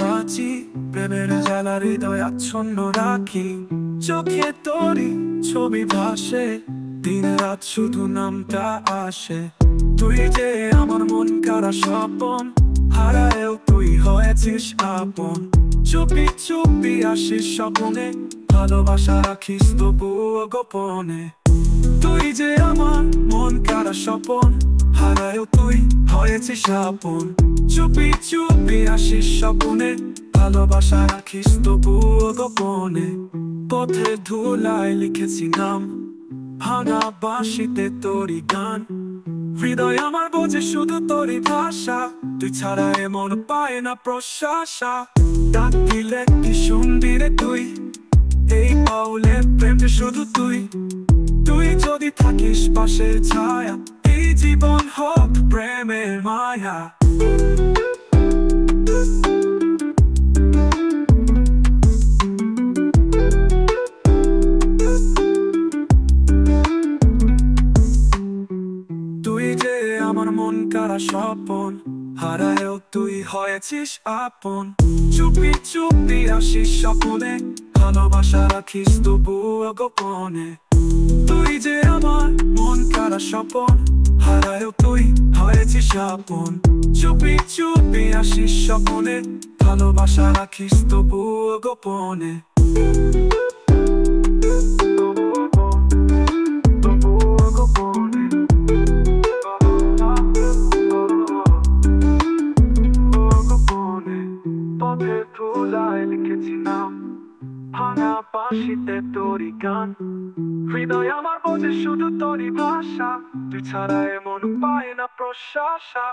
বাঁচি, প্রেমের জ্বালা হৃদয় আচ্ছন্ন রাখি। চোখে তোরই ছবি ভাসে, দিন রাত শুধু নামটা আসে। তুই যে আমার মন কারা স্বপন, হারায়েও তুই হয়েছিস আপন। চুপি চুপি আসিস স্বপ্নে, ভালোবাসা রাখিস তবুও গোপনে। তুই যে আমার মন কারা স্বপন, হারায়েও তুই হয়েছিস আপন। চুপি চুপি আসিস স্বপ্নে, ভালোবাসা রাখিস তবুও গোপনে। পথে ধুলায় লিখেছি নাম, ভাঙা বাঁশিতে তোরই গান। হৃদয় আমার বোঝে শুধু তোরই ভাষা, তুই ছাড়া এমন পায় না প্রশাসা। ডাক দিলে কি শুনবি রে তুই, এই পাউলে প্রেম যে শুধু তুই। তুই যদি থাকিস পাশে ছায়া, এই জীবন হোক প্রেমের মায়া। তুই যে আমার মন কারা স্বপন, হারায়েও তুই হয়েছিস আপন। চুপি চুপি আসিস স্বপ্নে, ভালোবাসা রাখিস তবুও গোপনে। তুই যে আমার মন কারা স্বপন, হারায়েও তুই হয়েছিস আপন। চুপি চুপি আসিস স্বপ্নে, ভালোবাসা রাখিস তবুও গোপনে। পথে ধুলায় লিখেছি নাম, ভাঙা বাঁশিতে তোরই গান। হৃদয় আমার বোঝে শুধু তোরই ভাষা, তুই ছাড়া এমন পায় না প্রশাসা।